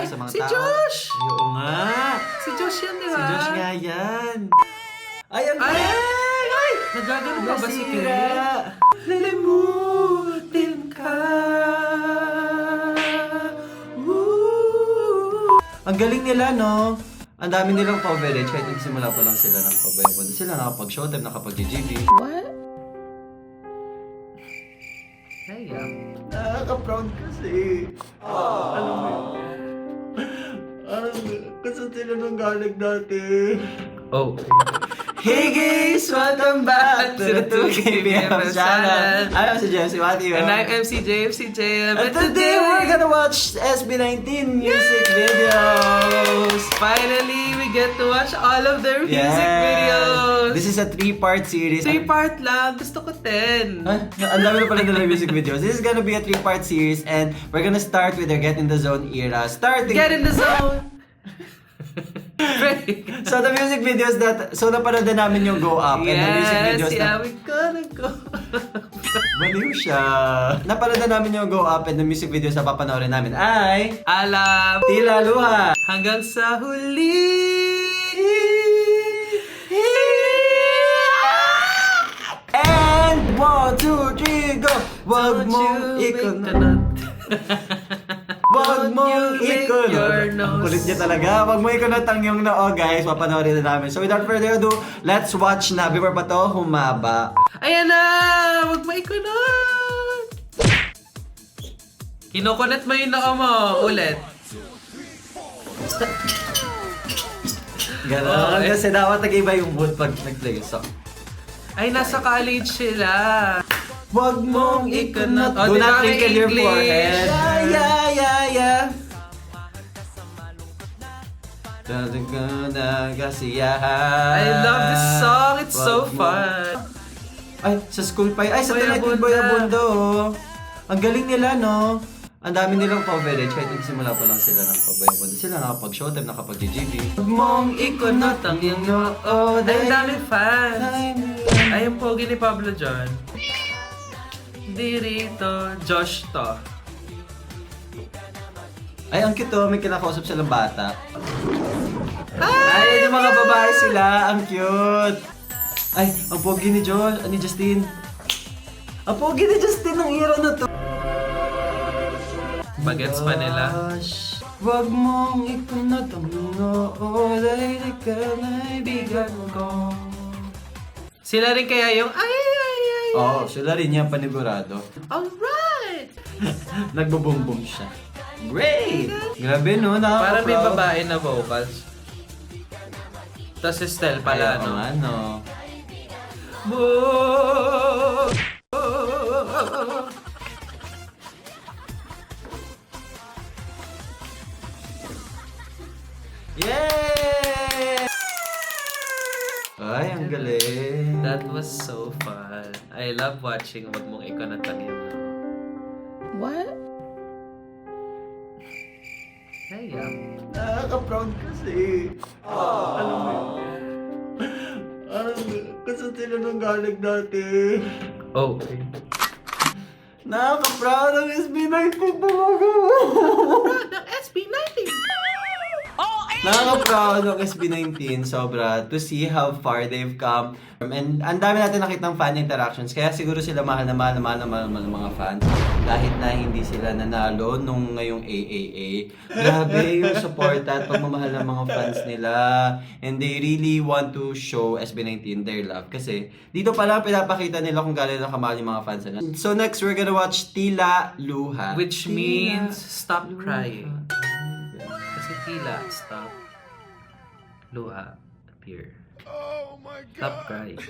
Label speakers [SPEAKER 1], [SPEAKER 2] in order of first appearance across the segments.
[SPEAKER 1] Ay,
[SPEAKER 2] sa mga
[SPEAKER 1] si
[SPEAKER 2] tao.
[SPEAKER 1] Josh!
[SPEAKER 2] Ay, oo nga.
[SPEAKER 1] Si Josh yan, di ba?
[SPEAKER 2] Si Josh nga yan. Ay, ang
[SPEAKER 1] Ay!
[SPEAKER 2] galing! Ay!
[SPEAKER 1] Nagagano ba ba si
[SPEAKER 2] Nasira.
[SPEAKER 1] Kate?
[SPEAKER 2] Lilimutin ka. Woo! Ang galing nila, no? Ang dami nilang coverage kahit nagsimula pa lang sila ng pagbayabon. Sila nakapag-showtime, nakapag-GGB.
[SPEAKER 1] What? Hey,
[SPEAKER 2] Nakaka-proud kasi. Alam mo yun? Kasi sila nang galing dati.
[SPEAKER 1] Oh.
[SPEAKER 2] Hey guys! Welcome back to the 2KBM channel. I'm si Jesse Matthew.
[SPEAKER 1] And I'm MC JFCJ.
[SPEAKER 2] And today we're gonna watch SB19 music videos.
[SPEAKER 1] Finally, we get to watch all of their music
[SPEAKER 2] Yes.
[SPEAKER 1] videos.
[SPEAKER 2] This is a 3-part series.
[SPEAKER 1] 3-part lang. Gusto ko 10.
[SPEAKER 2] Ang dami na pala nila music videos. This is gonna be a 3-part series and we're gonna start with their Get in the Zone era. Starting...
[SPEAKER 1] Get in the zone!
[SPEAKER 2] So the music videos napanood na namin yung Go Up and the music videos
[SPEAKER 1] yeah, we gonna go.
[SPEAKER 2] Baliw siya. Napanood na namin yung Go Up and the music videos na papanoorin namin ay
[SPEAKER 1] Alam.
[SPEAKER 2] Tila Luha.
[SPEAKER 1] Hanggang sa huli.
[SPEAKER 2] And 1, 2, 3, go! Wag mong ikunot. Wag mong ikunot. Ang kulit niya talaga. Wag mong ikunot ang iyong noo, guys. Papanoorin na namin. So without further ado, let's watch na. Before pa to humaba.
[SPEAKER 1] Ayan na! Huwag maikunot! Kinukunat mo yung noo mo. Ulit.
[SPEAKER 2] Ganon. Kasi dapat nag-iba yung mood pag nag-play yung song.
[SPEAKER 1] Ay, nasa college sila.
[SPEAKER 2] Wag mong ikunot.
[SPEAKER 1] Oh,
[SPEAKER 2] Do
[SPEAKER 1] di
[SPEAKER 2] not
[SPEAKER 1] ba
[SPEAKER 2] wrinkle your
[SPEAKER 1] English?
[SPEAKER 2] forehead. Yeah. Dating ka na kasiyahan.
[SPEAKER 1] I love this song. It's so
[SPEAKER 2] Wag mo-
[SPEAKER 1] fun.
[SPEAKER 2] Ay, sa school pa. Ay, sa
[SPEAKER 1] Boy
[SPEAKER 2] Tinatin
[SPEAKER 1] Abunda.
[SPEAKER 2] Boy Abunda, oh. Ang galing nila, no? Ang dami nilang coverage kahit nagsimula pa lang sila ng pagbayabon. Sila nakapag-showtime, nakapag-GGB. Wag mong ikunot ang iyong noo.
[SPEAKER 1] Ay, ang daming fans. Ay, yung pogi ni Pablo John. Dirito. Josh to.
[SPEAKER 2] Ay, ang cute, oh. May kinakausap silang bata. Ay, yung mga babae sila. Ang cute. Ay, ang pogi ni ni Justin. Ang pogi ni Justin ng hero na to.
[SPEAKER 1] Bagets pa nila.
[SPEAKER 2] Gosh, wag mong ikunot ang noo dahil ikaw na ibigan ko.
[SPEAKER 1] Sila rin kaya yung ay.
[SPEAKER 2] Oo, sila rin yan panigurado.
[SPEAKER 1] Alright!
[SPEAKER 2] Nagbo-boom-boom siya. Great! Grabe, no?
[SPEAKER 1] Para may
[SPEAKER 2] Nakaka-proud.
[SPEAKER 1] babae na vocals. Tapos si Stel pala,
[SPEAKER 2] Ayaw
[SPEAKER 1] no?
[SPEAKER 2] nga, no? Yay! Ay, ang galing.
[SPEAKER 1] That was so fun. I love watching Wag Mong Ikunatan yun.
[SPEAKER 3] What?
[SPEAKER 1] Hey,
[SPEAKER 2] Nakaka-proud kasi. Alam mo yun? Kasi sila nang galing dati.
[SPEAKER 1] Oh.
[SPEAKER 2] Nakaka-proud ang SB19 talaga.
[SPEAKER 1] The SB19!
[SPEAKER 2] Nakaka-proud ng SB19 sobra to see how far they've come. And ang dami natin nakitang fan interactions. Kaya siguro sila mahal na mahal ng mga fans. Kahit na hindi sila nanalo nung ngayong AAA. Grabe yung support at pagmamahal ng mga fans nila. And they really want to show SB19 their love. Kasi dito pa lang pinapakita nila kung gaano na kamahal yung mga fans nila. So next, we're gonna watch Tila Luha.
[SPEAKER 1] Which means stop crying. Kasi tila, stop. Luha, appear.
[SPEAKER 4] Oh my God.
[SPEAKER 1] Stop crying.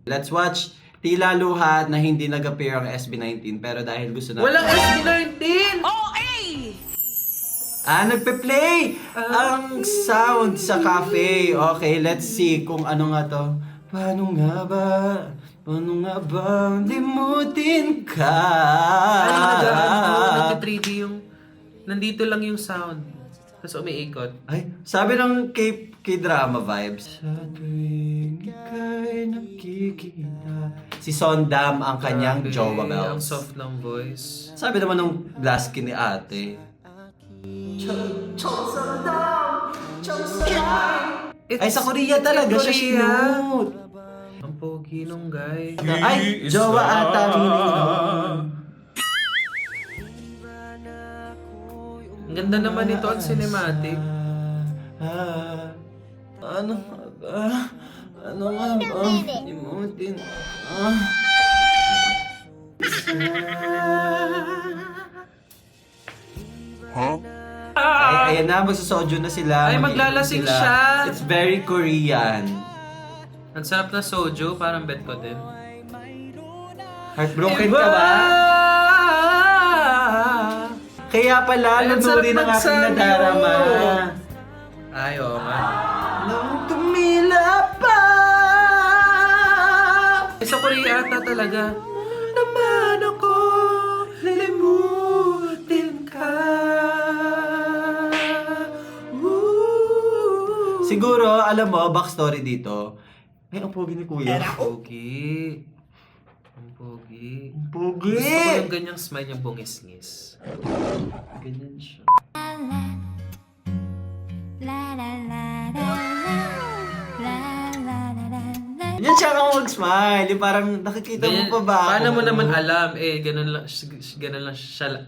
[SPEAKER 2] Let's watch Tila Luha na hindi nag-appear ang SB19 pero dahil gusto natin...
[SPEAKER 1] Walang SB19!
[SPEAKER 2] Nagpe-play ang sound sa cafe. Okay, let's see kung ano nga to. Paano nga ba limutin ka?
[SPEAKER 1] Ay, nag-3D yung... Nandito lang yung sound. Tapos umiikot.
[SPEAKER 2] Ay, sabi ng K-drama vibes. Sa tuwing ika'y nakikita. Si Sondam ang kanyang
[SPEAKER 1] Grabe,
[SPEAKER 2] Jowa
[SPEAKER 1] Ang
[SPEAKER 2] Bells.
[SPEAKER 1] soft ng voice.
[SPEAKER 2] Sabi naman ng Blasky ni ate. Ay, sa Korea talaga siya sinut.
[SPEAKER 1] Ang pogi nung guy.
[SPEAKER 2] Ay, jowa ata meaning nun.
[SPEAKER 1] Ang ganda naman ito ang cinematic.
[SPEAKER 2] Ano nga ba? Imutin. Ay, ayan na, magsasojo na sila.
[SPEAKER 1] Ay,
[SPEAKER 2] mag-iinom
[SPEAKER 1] maglalasing
[SPEAKER 2] sila.
[SPEAKER 1] siya.
[SPEAKER 2] It's very Korean.
[SPEAKER 1] Ang sarap na soju, parang bet ko din.
[SPEAKER 2] Heartbroken ka ba? Kaya pala,
[SPEAKER 1] Ay, ang sarap
[SPEAKER 2] nanurin ang aking
[SPEAKER 1] magsabi,
[SPEAKER 2] nadarama.
[SPEAKER 1] oh. Ay, oo nga.
[SPEAKER 2] Nung tumila pa.
[SPEAKER 1] Sa Korea ata talaga. Naman ako, limutin ka.
[SPEAKER 2] Siguro, alam mo, backstory dito. Ay, ang pogi ni Kuya.
[SPEAKER 1] Pogi. Ang pogi.
[SPEAKER 2] Pogi!
[SPEAKER 1] Gusto ko yung ganyang smile yung bungis-ngis.
[SPEAKER 2] Ganyan siya. Yan siya kang mag-smile. Yung parang nakikita mo pa ba ako?
[SPEAKER 1] Paano mo naman alam? Ganun lang siya. Sa akin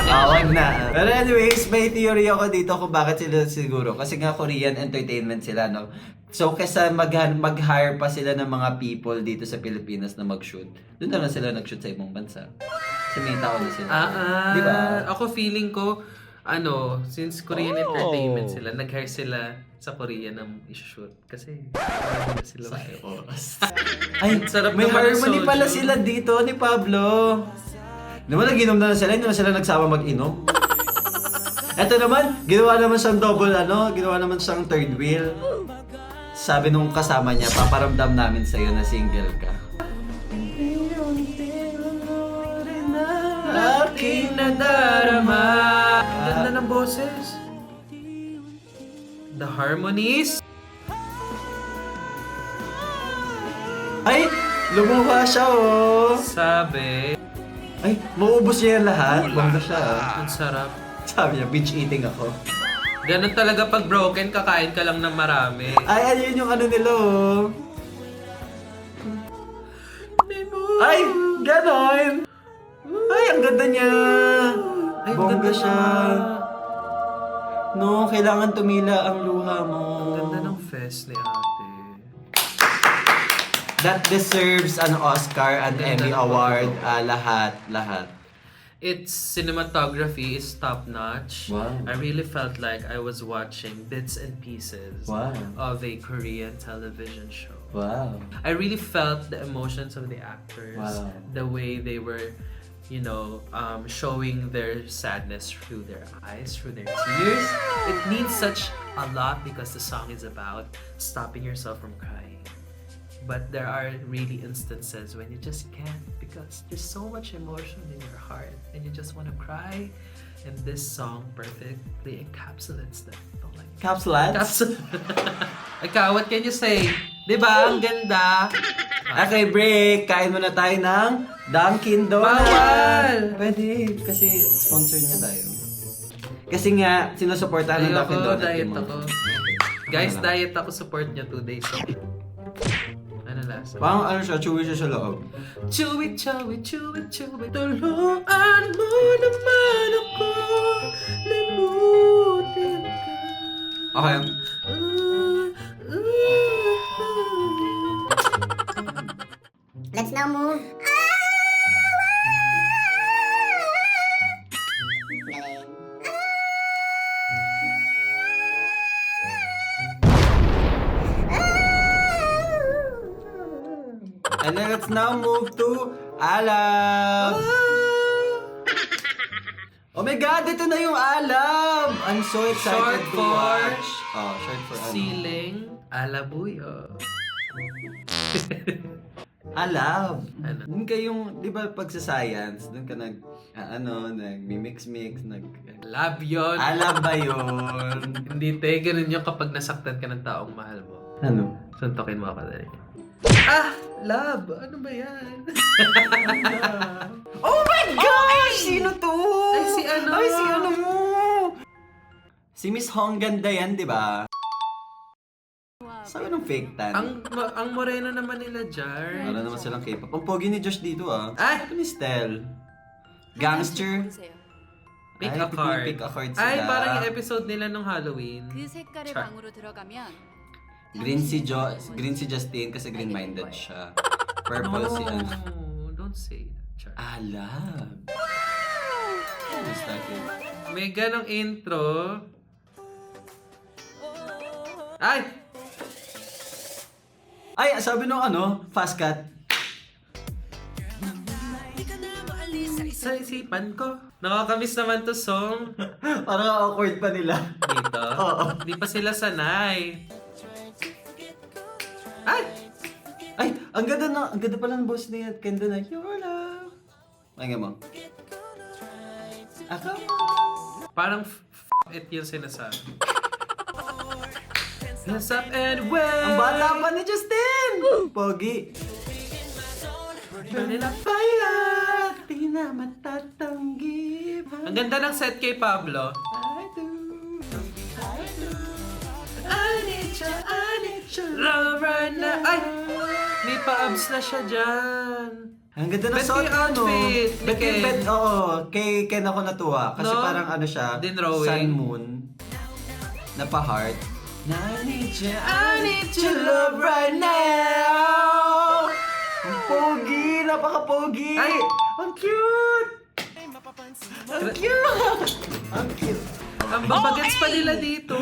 [SPEAKER 2] Wag na. Pero anyways, may theory ako dito kung bakit sila siguro. Kasi nga Korean entertainment sila, no? So, kesa mag-hire pa sila ng mga people dito sa Pilipinas na mag-shoot, doon na lang sila nag-shoot sa ibang bansa. Kasi may tao na sila. Di ba?
[SPEAKER 1] Ako feeling ko, since Korean entertainment sila, nag-hire sila sa Korea ng i-shoot. Kasi, na sila
[SPEAKER 2] Ay,
[SPEAKER 1] sarap
[SPEAKER 2] may
[SPEAKER 1] naman ng
[SPEAKER 2] harmony
[SPEAKER 1] soju.
[SPEAKER 2] pala sila dito ni Pablo. Naman nag-inom na sila, hindi na sila nagsama mag-inom. Eto naman, ginawa naman siyang ginawa naman siyang third wheel. Sabi nung kasama niya, paparamdam namin sa'yo na single ka.
[SPEAKER 1] Aking nadarama. Ganda ng boses. The harmonies.
[SPEAKER 2] Ay, lumuha siya oh.
[SPEAKER 1] Sabi,
[SPEAKER 2] Ay, maubos niya yan lahat. Bongga siya ah.
[SPEAKER 1] ang sarap.
[SPEAKER 2] Sabi niya, binge eating ako.
[SPEAKER 1] Ganun talaga pag broken, kakain ka lang ng marami.
[SPEAKER 2] Ay, ayun yung ano nila oh. Ay, ganon. Ay, ang ganda niya.
[SPEAKER 1] Ay,
[SPEAKER 2] Bongga
[SPEAKER 1] ganda
[SPEAKER 2] siya. No, kailangan tumila ang luha mo.
[SPEAKER 1] Ganda ng fest ni ate.
[SPEAKER 2] That deserves an Oscar, an
[SPEAKER 1] Ganda
[SPEAKER 2] Emmy
[SPEAKER 1] ng
[SPEAKER 2] Award,
[SPEAKER 1] photo.
[SPEAKER 2] lahat.
[SPEAKER 1] Its cinematography is top-notch.
[SPEAKER 2] Wow.
[SPEAKER 1] I really felt like I was watching bits and pieces
[SPEAKER 2] Wow.
[SPEAKER 1] of a Korean television show.
[SPEAKER 2] Wow.
[SPEAKER 1] I really felt the emotions of the actors,
[SPEAKER 2] Wow.
[SPEAKER 1] the way they were, showing their sadness through their eyes, through their tears. It means such a lot because the song is about stopping yourself from crying. But there are really instances when you just can't because there's so much emotion in your heart and you just want to cry. And this song perfectly encapsulates that. Oh my
[SPEAKER 2] Capsulats?
[SPEAKER 1] Ikaw, what can you say? Diba? Ang ganda.
[SPEAKER 2] Okay, break. Kain muna tayo ng Dunkin' Donuts.
[SPEAKER 1] Bawal!
[SPEAKER 2] Pwede, kasi sponsor niya tayo. Kasi nga, sinusuportahan ng Dunkin' Donuts.
[SPEAKER 1] Diet
[SPEAKER 2] yung mga-
[SPEAKER 1] ako. Guys, diet ako. Support niya 2 days. Ano lasa?
[SPEAKER 2] Parang siya, chewy siya sa loob.
[SPEAKER 1] Chewy, chewy, chewy, chewy. Tulungan mo naman ako. Limutin ka.
[SPEAKER 2] Okay.
[SPEAKER 4] Let's now move. Galing.
[SPEAKER 2] And then let's now move to Alam. Oh my God, ito na yung Alam! I'm so excited
[SPEAKER 1] Short
[SPEAKER 2] to
[SPEAKER 1] for-
[SPEAKER 2] watch. Oh, short for ano?
[SPEAKER 1] Siling alabuyo.
[SPEAKER 2] Alam.
[SPEAKER 1] Ano?
[SPEAKER 2] Doon kayong, di ba pag sa science, doon ka nag-mix-mix,
[SPEAKER 1] Love yun.
[SPEAKER 2] Alam ba yun?
[SPEAKER 1] Hindi te, ganun yung kapag nasaktan ka ng taong mahal mo.
[SPEAKER 2] Ano?
[SPEAKER 1] Suntokin mo ako dali. Love! Ano ba yan?
[SPEAKER 2] Oh my gosh! Sino to?
[SPEAKER 1] Ay, si ano?
[SPEAKER 2] Ay, si ano mo? Si Miss Hong ganda yan, di ba? Sabi ng fake tan.
[SPEAKER 1] Ang moreno naman nila, Jar.
[SPEAKER 2] Wala naman silang K-pop. Ang pogi ni Josh dito ah.
[SPEAKER 1] Ay!
[SPEAKER 2] Sabi ni Stel. Gangster.
[SPEAKER 1] Pick
[SPEAKER 2] Ay,
[SPEAKER 1] a card.
[SPEAKER 2] pick a card sila.
[SPEAKER 1] Ay, parang yung episode nila nung Halloween.
[SPEAKER 3] 그 색깔의
[SPEAKER 1] Char.
[SPEAKER 3] 방으로 들어가면
[SPEAKER 2] Green si Justin kasi green-minded siya. Purple si ano.
[SPEAKER 1] No, don't say that, Char.
[SPEAKER 2] Alam.
[SPEAKER 1] May ganong intro. Ay!
[SPEAKER 2] Ay, sabi nung ano, fast cut.
[SPEAKER 1] Sa isipan ko. Nakakamiss naman to song
[SPEAKER 2] Parang awkward pa nila.
[SPEAKER 1] dito.
[SPEAKER 2] Oo.
[SPEAKER 1] Hindi pa sila sanay. Ay!
[SPEAKER 2] Ay, ang ganda pala ng boss niya. Kenda na, your love. Pakinggan mo. Ako.
[SPEAKER 1] Parang it yung sinasabi. Hands up and wave!
[SPEAKER 2] Ang bata pa ni Justin! Pogi.
[SPEAKER 1] Burn it up.
[SPEAKER 2] Fire! Di na matatanggi.
[SPEAKER 1] Ang ganda ng set kay Pablo.
[SPEAKER 2] I do.
[SPEAKER 1] I need you, love right now. Ay! May pa-abs na siya dyan.
[SPEAKER 2] Ang ganda ng
[SPEAKER 1] Bet
[SPEAKER 2] suot
[SPEAKER 1] kay
[SPEAKER 2] ko, no?
[SPEAKER 1] outfit, ni
[SPEAKER 2] Bet kay
[SPEAKER 1] Ken.
[SPEAKER 2] Bet, oo. Kay Ken ako natuwa. Kasi
[SPEAKER 1] No?
[SPEAKER 2] parang ano siya,
[SPEAKER 1] Dinrowing.
[SPEAKER 2] sun moon. Na pa-heart. I need
[SPEAKER 1] your
[SPEAKER 2] love right now. Ang pogi, napaka-pogi.
[SPEAKER 1] Ay!
[SPEAKER 2] Ang cute. Ang cute. Ang cute.
[SPEAKER 1] Ang babagets pa nila dito.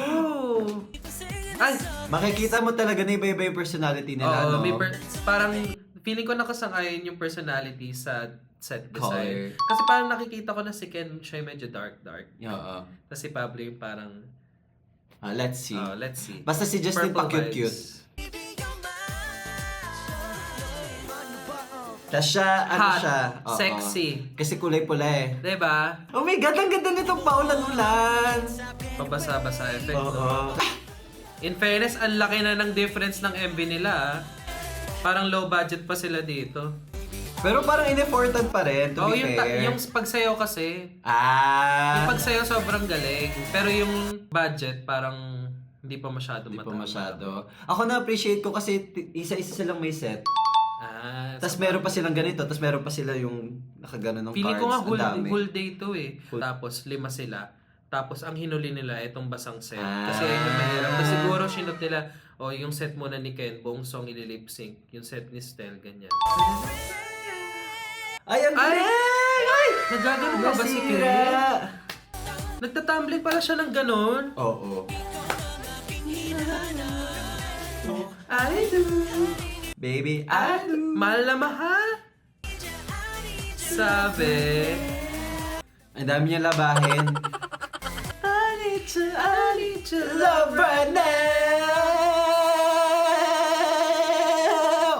[SPEAKER 1] Ay!
[SPEAKER 2] Makikita mo talaga na iba-iba yung personality nila,
[SPEAKER 1] Oo,
[SPEAKER 2] no?
[SPEAKER 1] parang feeling ko nakasang-ayon yung personality sa set
[SPEAKER 2] Color.
[SPEAKER 1] design. Kasi parang nakikita ko na si Ken, siya yung medyo dark.
[SPEAKER 2] Oo.
[SPEAKER 1] Tapos si Pablo yung parang,
[SPEAKER 2] Let's see.
[SPEAKER 1] let's see.
[SPEAKER 2] Basta si Justin pa
[SPEAKER 1] Purple
[SPEAKER 2] cute-cute.
[SPEAKER 1] vibes.
[SPEAKER 2] Tapos siya, ano
[SPEAKER 1] Hot.
[SPEAKER 2] siya? Oo.
[SPEAKER 1] Sexy.
[SPEAKER 2] Kasi kulay pula eh.
[SPEAKER 1] Diba?
[SPEAKER 2] Oh my God, ang ganda nitong paulan-ulan.
[SPEAKER 1] Pabasa-basa effect.
[SPEAKER 2] Oo.
[SPEAKER 1] No? In fairness, ang laki na ng difference ng MV nila. Parang low budget pa sila dito.
[SPEAKER 2] Pero parang in-effortan pa rin, to be fair.
[SPEAKER 1] Yung pagsayaw kasi,
[SPEAKER 2] Ah!
[SPEAKER 1] yung pagsayaw sobrang galing. Pero yung budget, parang hindi pa masyado
[SPEAKER 2] Hindi pa
[SPEAKER 1] matama.
[SPEAKER 2] masyado. Ako na-appreciate ko kasi isa-isa silang may set. Tapos
[SPEAKER 1] so
[SPEAKER 2] meron pa silang ganito, tapos meron pa sila yung nakagano ng
[SPEAKER 1] feeling
[SPEAKER 2] cards.
[SPEAKER 1] ko nga
[SPEAKER 2] Ang dami.
[SPEAKER 1] whole day to eh.
[SPEAKER 2] Full-
[SPEAKER 1] Tapos 5 sila. Tapos ang hinuli nila itong basang set.
[SPEAKER 2] Ah.
[SPEAKER 1] Kasi yun yung mahirap. Tapos siguro sinot nila, yung set muna ni Ken, buong song ililip sync. Yung set ni Stel, ganyan.
[SPEAKER 2] Ay, ang
[SPEAKER 1] Ay!
[SPEAKER 2] galing! Ay!
[SPEAKER 1] Nagagano pa ba si Ken?
[SPEAKER 2] Nasira!
[SPEAKER 1] Nagtatumbling pala siya ng ganon.
[SPEAKER 2] Oo.
[SPEAKER 1] I do.
[SPEAKER 2] Baby, I do.
[SPEAKER 1] Mahal na mahal. Sabi.
[SPEAKER 2] Ang dami niya labahin.
[SPEAKER 1] I need you,
[SPEAKER 2] Love right now!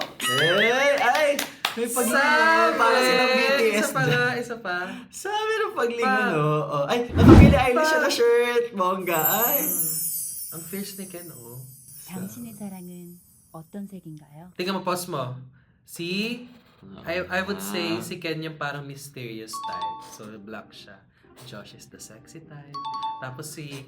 [SPEAKER 2] Ay! May paglingon. Para silang BTS.
[SPEAKER 1] Isa pa.
[SPEAKER 2] Sabi ng paglingon,
[SPEAKER 1] Pa.
[SPEAKER 2] no? Oh. Ay, nakapili Eilish siya na shirt. Bongga. Ay.
[SPEAKER 1] Ang fierce ni Ken, oh.
[SPEAKER 5] 당신의 사랑은 어떤 색인가요?
[SPEAKER 1] Tingnan mo, pause mo. Si, I would say si Ken yung parang mysterious type. So, black siya. Josh is the sexy type. Tapos si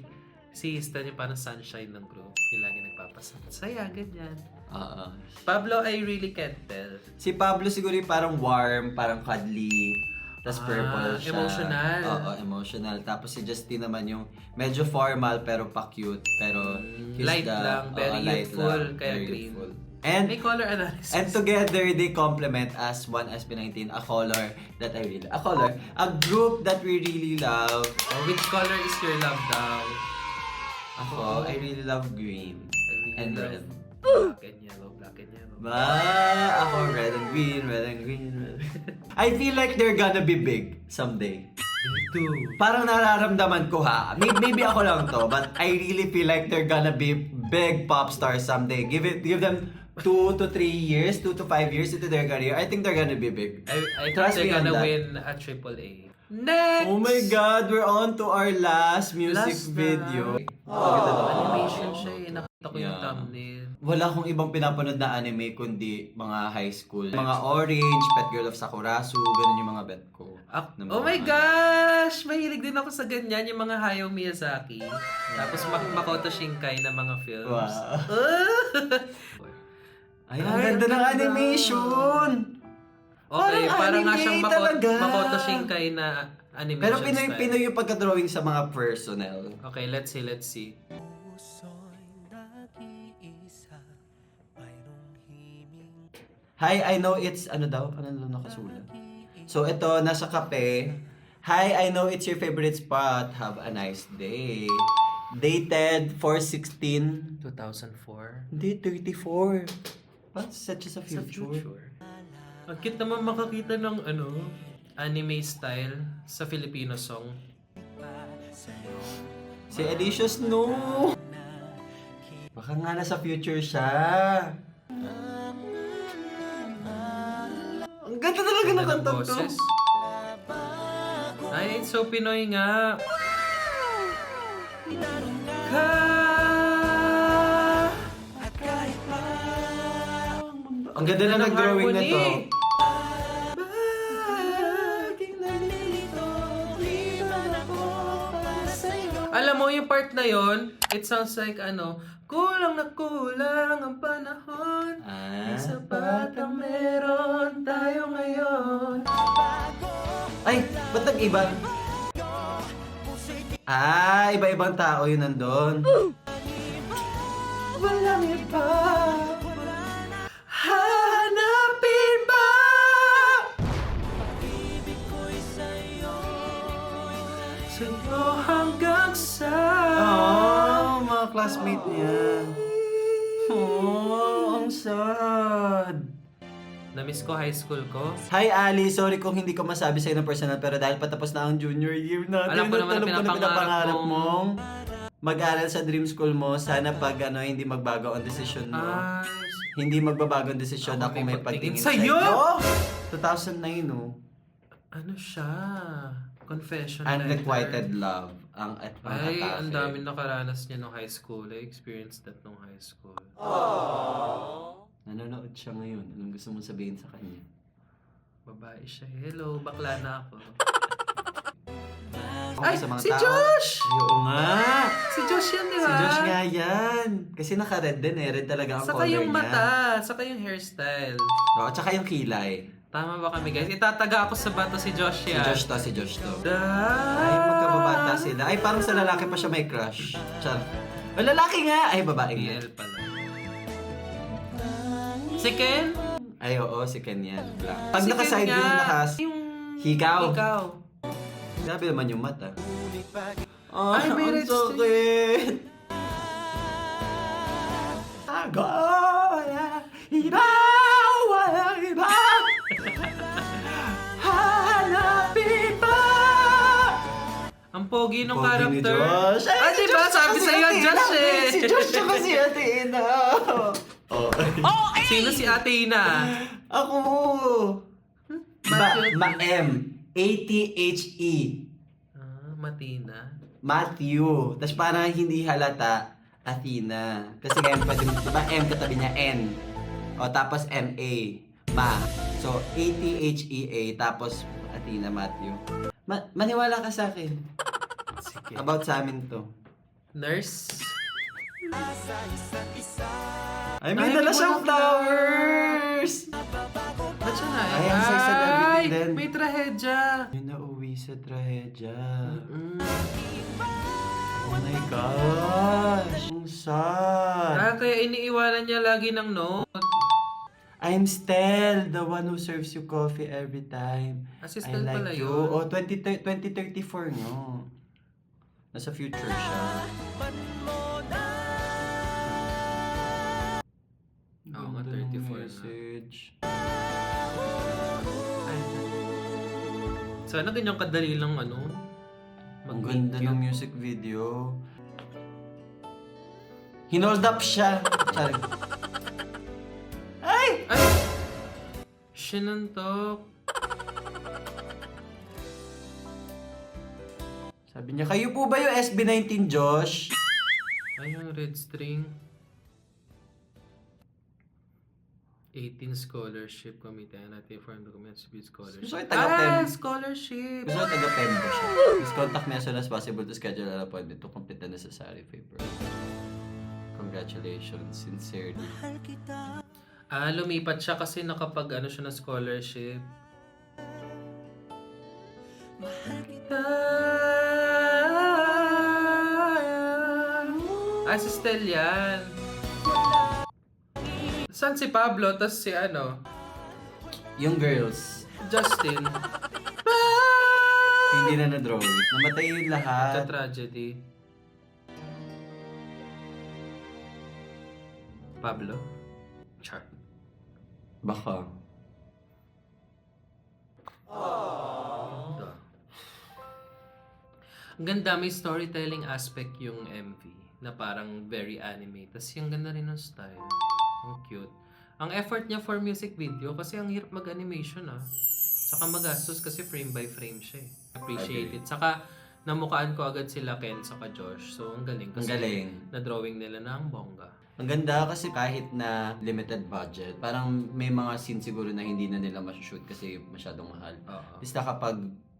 [SPEAKER 1] Stan yung parang sunshine ng group. Yung lagi nagpapasaya, ganyan.
[SPEAKER 2] Oo.
[SPEAKER 1] Pablo, I really can't tell.
[SPEAKER 2] Si Pablo siguro yung parang warm, parang cuddly. Tapos purple siya.
[SPEAKER 1] Emotional.
[SPEAKER 2] Oo, emotional. Tapos si Justin naman yung medyo formal pero pa-cute. Pero he's
[SPEAKER 1] Light
[SPEAKER 2] the,
[SPEAKER 1] lang, very
[SPEAKER 2] light
[SPEAKER 1] youthful,
[SPEAKER 2] lang,
[SPEAKER 1] kaya
[SPEAKER 2] very
[SPEAKER 1] green.
[SPEAKER 2] youthful.
[SPEAKER 1] May color analysis.
[SPEAKER 2] And together they complement as one SB19, a color that I really a group that we really love.
[SPEAKER 1] Which color is your love daw?
[SPEAKER 2] Ako, I really love green
[SPEAKER 1] I really
[SPEAKER 2] and
[SPEAKER 1] love
[SPEAKER 2] red.
[SPEAKER 1] Black and yellow, black and yellow.
[SPEAKER 2] Ako red and green, red and green. I feel like they're gonna be big someday.
[SPEAKER 1] Me too.
[SPEAKER 2] Parang nararamdaman ko ha. Maybe ako lang to, but I really feel like they're gonna be big pop stars someday. Give them 2 to 3 years, 2 to 5 years into their career. I think they're gonna be big.
[SPEAKER 1] I think
[SPEAKER 2] Trust
[SPEAKER 1] they're
[SPEAKER 2] me on
[SPEAKER 1] gonna
[SPEAKER 2] that.
[SPEAKER 1] win a AAA. Next!
[SPEAKER 2] Oh my God, we're on to our last music
[SPEAKER 1] Last na.
[SPEAKER 2] video.
[SPEAKER 1] Animation siya eh. Ito ko yung thumbnail.
[SPEAKER 2] Wala akong ibang pinapanood na anime kundi mga high school. Mga Orange, Pet Girl of Sakurasu, ganun yung mga bet ko.
[SPEAKER 1] Oh my gosh! Mahilig din ako sa ganyan, yung mga Hayao Miyazaki. Tapos Makoto Shinkai na mga films.
[SPEAKER 2] Wow. Ay, ang ganda ng animation!
[SPEAKER 1] Okay, parang nga siyang
[SPEAKER 2] anime talaga.
[SPEAKER 1] Makoto Shinkai na animation
[SPEAKER 2] Pero
[SPEAKER 1] style.
[SPEAKER 2] Pinoy yung pagka-drawing sa mga personnel.
[SPEAKER 1] Okay, let's see.
[SPEAKER 2] Hi, I know it's, ano daw? Ano daw nakasulat? So, ito, nasa kape. Hi, I know it's your favorite spot. Have a nice day. Dated 4/16.
[SPEAKER 1] 2004.
[SPEAKER 2] Hindi, 34. What? Such as a
[SPEAKER 1] Sa
[SPEAKER 2] future.
[SPEAKER 1] future. Ang cute naman makakita ng anime style sa Filipino song.
[SPEAKER 2] Si Alicia Snow. Baka nga nasa future siya. Ang ganda talaga ng kanta to.
[SPEAKER 1] boses. Ay, so Pinoy nga.
[SPEAKER 2] Ang ganda na nag-drawing na to.
[SPEAKER 1] Alam mo, yung part na yon, it sounds like kulang na kulang ang panahon. Sapat ang meron tayo ngayon.
[SPEAKER 2] Ay, ba't nag-iba? Iba-ibang tao yun nandun.
[SPEAKER 1] Walang iba. Hanapin ba? Sa'yo hanggang sa
[SPEAKER 2] Mga classmate niya. Ang sad.
[SPEAKER 1] Na-miss ko high school ko.
[SPEAKER 2] Hi Ali, sorry kung hindi ko masabi sa'yo ng personal pero dahil patapos na ang junior year natin.
[SPEAKER 1] Alam ko naman na pinapangarap
[SPEAKER 2] mong mag-aral sa dream school mo. Sana pag hindi magbago ang desisyon mo. Hindi magbabago ang desisyon
[SPEAKER 1] Ako
[SPEAKER 2] ako
[SPEAKER 1] may
[SPEAKER 2] may
[SPEAKER 1] pagtingin
[SPEAKER 2] pagtingin
[SPEAKER 1] sa'yo!
[SPEAKER 2] 2009 no?
[SPEAKER 1] Ano siya? Confession
[SPEAKER 2] Unrequited love. Ang
[SPEAKER 1] Ay,
[SPEAKER 2] atake.
[SPEAKER 1] ang daming nakaranas niya nung high school. I experienced that nung high school.
[SPEAKER 2] Nanonood siya ngayon. Anong gusto mong sabihin sa kanya?
[SPEAKER 1] Babae siya. Hello, bakla na ako.
[SPEAKER 2] Okay,
[SPEAKER 1] Ay,
[SPEAKER 2] sa mga
[SPEAKER 1] si
[SPEAKER 2] tao.
[SPEAKER 1] Josh!
[SPEAKER 2] Ay, oo nga!
[SPEAKER 1] Si Josh yan, di ba?
[SPEAKER 2] Si Josh nga yan. Kasi naka-red din eh. Red talaga ang
[SPEAKER 1] Saka
[SPEAKER 2] color
[SPEAKER 1] yung
[SPEAKER 2] niya.
[SPEAKER 1] mata, saka yung hairstyle.
[SPEAKER 2] Oo, tsaka yung kilay.
[SPEAKER 1] Tama ba kami guys? Itataga ako sa bato si Josh
[SPEAKER 2] Si
[SPEAKER 1] yan.
[SPEAKER 2] Josh to.
[SPEAKER 1] Da!
[SPEAKER 2] Ay, magkababata sila. Ay, parang sa lalaki pa siya may crush. Char. O, lalaki nga! Ay, babae nga.
[SPEAKER 1] BL pala. Si Ken?
[SPEAKER 2] Ay, oo, si Ken yan. Black. Pag
[SPEAKER 1] Si
[SPEAKER 2] naka-side
[SPEAKER 1] Ken
[SPEAKER 2] view,
[SPEAKER 1] nga.
[SPEAKER 2] nakas...
[SPEAKER 1] Yung...
[SPEAKER 2] Hikaw.
[SPEAKER 1] Hikaw.
[SPEAKER 2] Grabe naman yung mata.
[SPEAKER 1] Ay, may
[SPEAKER 2] ang
[SPEAKER 1] red
[SPEAKER 2] sakit. Ako, wala iba, wala iba. Hanapin ba?
[SPEAKER 1] Ang pogi nung
[SPEAKER 2] Pogi ni
[SPEAKER 1] character.
[SPEAKER 2] Josh. Ay,
[SPEAKER 1] Ah,
[SPEAKER 2] si
[SPEAKER 1] diba?
[SPEAKER 2] Josh
[SPEAKER 1] Sabi
[SPEAKER 2] tsaka si
[SPEAKER 1] sa'yo,
[SPEAKER 2] Athena.
[SPEAKER 1] Josh eh.
[SPEAKER 2] Si Josh tsaka si Athena. Oh.
[SPEAKER 1] Sino si Athena?
[SPEAKER 2] Ako.
[SPEAKER 1] Matthew.
[SPEAKER 2] Ma-M. A-T-H-E.
[SPEAKER 1] Matina.
[SPEAKER 2] Matthew. Tapos parang hindi halata, Athena. Kasi ngayon pwede, diba M katabi niya N. O tapos M-A. Ma. So, A-T-H-E-A. Tapos Athena, Matthew. Maniwala ka sa akin.
[SPEAKER 1] Sige.
[SPEAKER 2] About sa amin to.
[SPEAKER 1] Nurse?
[SPEAKER 2] Ay, may
[SPEAKER 1] Ay,
[SPEAKER 2] dala
[SPEAKER 1] may
[SPEAKER 2] siyang
[SPEAKER 1] mga
[SPEAKER 2] flowers!
[SPEAKER 1] Ba't siya na?
[SPEAKER 2] Ay, ang sex celebrity din.
[SPEAKER 1] May trahedya.
[SPEAKER 2] Yung nauwi sa trahedya.
[SPEAKER 1] Mm.
[SPEAKER 2] Oh my gosh! Ang sad!
[SPEAKER 1] Kaya iniiwanan niya lagi ng note.
[SPEAKER 2] I'm Stel, the one who serves you coffee every time.
[SPEAKER 1] Assistant
[SPEAKER 2] I
[SPEAKER 1] pala
[SPEAKER 2] like you.
[SPEAKER 1] yun.
[SPEAKER 2] Oh, 2034 no. Nasa future siya.
[SPEAKER 1] Oo nga,
[SPEAKER 2] Ganda ng
[SPEAKER 1] 34 na.
[SPEAKER 2] message.
[SPEAKER 1] Sana ganyan kadali lang
[SPEAKER 2] Ang
[SPEAKER 1] mag-meet
[SPEAKER 2] ganda
[SPEAKER 1] cute.
[SPEAKER 2] ng music video. Hinold up siya. Sorry. Ay!
[SPEAKER 1] Ay! Sinuntok.
[SPEAKER 2] Sabi niya, kayo po ba yung SB19, Josh?
[SPEAKER 1] Ay, yung red string. 18 scholarship committee natin for documents to be scholarship.
[SPEAKER 2] Gusto ko yung taga-PEM.
[SPEAKER 1] Scholarship!
[SPEAKER 2] Gusto ko taga-PEMBO siya. Please contact me as soon as possible to schedule an appointment to complete the necessary paper. Congratulations, sincerely.
[SPEAKER 1] Lumipat siya kasi nakapag siya na scholarship. Si Stel yan. Saan si Pablo? Tas si
[SPEAKER 2] Yung girls,
[SPEAKER 1] Justin.
[SPEAKER 2] hindi na na-draw. Namatay yung lahat.
[SPEAKER 1] Tragedy. Pablo? Char.
[SPEAKER 2] Baka.
[SPEAKER 1] Ang ganda, may storytelling aspect yung MV na parang very anime. Tapos yung ganda rin ng style. Ang cute. Ang effort niya for music video kasi ang hirap mag-animation Saka magastos kasi frame by frame siya Appreciate it. Saka namukaan ko agad sila Ken saka Josh. So ang galing kasi
[SPEAKER 2] Ang galing.
[SPEAKER 1] na-drawing nila na ang bongga.
[SPEAKER 2] Ang ganda kasi kahit na limited budget, parang may mga scene siguro na hindi na nila masushoot kasi masyadong mahal.
[SPEAKER 1] Oo.
[SPEAKER 2] At least nakapag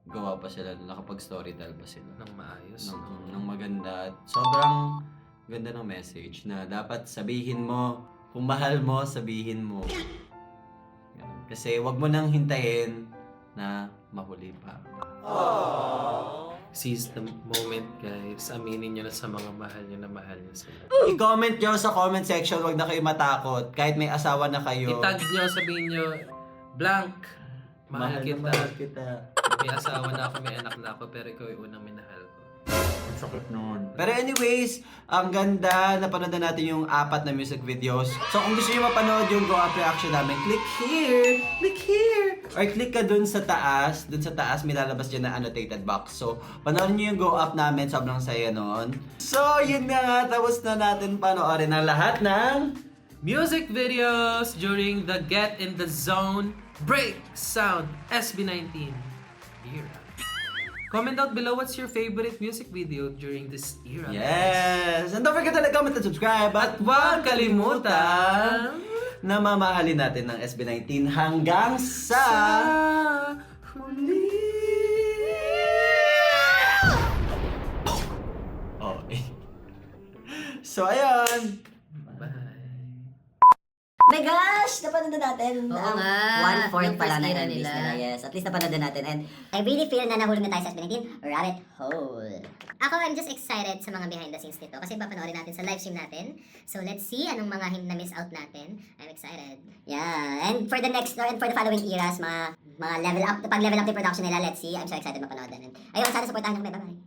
[SPEAKER 2] gawa pa sila, nakapag storytell pa sila.
[SPEAKER 1] Nang maayos.
[SPEAKER 2] Ng maganda. At sobrang ganda ng message na dapat sabihin mo, kung mahal mo, sabihin mo. Ganun. Kasi wag mo nang hintayin na mahuli pa.
[SPEAKER 1] Seize the moment, guys. Aminin nyo na sa mga mahal nyo na mahal nyo sila.
[SPEAKER 2] I-comment nyo sa comment section, wag na kayo matakot. Kahit may asawa na kayo.
[SPEAKER 1] I-tag nyo, sabihin nyo, blank, mahal kita.
[SPEAKER 2] Mahal kita.
[SPEAKER 1] May asawa na ako, may anak na ako, pero ikaw yung unang minahal ko.
[SPEAKER 2] Ang sakit nun. Pero anyways, ang ganda. Napanood na natin yung 4 na music videos. So kung gusto nyo mapanood yung Go Up reaction namin, click here! Click here! Or click ka dun sa taas. Dun sa taas, may lalabas dyan na annotated box. So, panoorin nyo yung Go Up namin. Sobrang saya nun. So, yun na nga. Tapos na natin panoorin ang lahat ng
[SPEAKER 1] Music videos during the Get in the Zone Break Sound SB19 era. Comment down below what's your favorite music video during this era.
[SPEAKER 2] Yes! And don't forget to like, comment, and subscribe. At huwag kalimutan na mamahalin natin ng SB19 hanggang sa
[SPEAKER 1] huli.
[SPEAKER 2] Okay. So, ayun.
[SPEAKER 1] Bye.
[SPEAKER 6] My gosh! Napanood na natin.
[SPEAKER 4] Oo
[SPEAKER 6] ang
[SPEAKER 4] nga,
[SPEAKER 6] 1/4
[SPEAKER 4] yung
[SPEAKER 6] pa lang
[SPEAKER 4] first
[SPEAKER 6] na
[SPEAKER 4] era
[SPEAKER 6] MVs
[SPEAKER 4] nila.
[SPEAKER 6] nila. Yes, at least napanood na natin. And
[SPEAKER 4] I really feel na nahulog na tayo sa SB19 rabbit hole. Ako, I'm just excited sa mga behind the scenes nito kasi papanoorin natin sa live stream natin. So let's see anong mga na-miss out natin. I'm excited.
[SPEAKER 6] yeah, and for the next, and for the following eras, mga level up, pag level up the production nila, let's see. I'm so excited mapanood. And ayun, sana supportahan nyo kami. Bye-bye.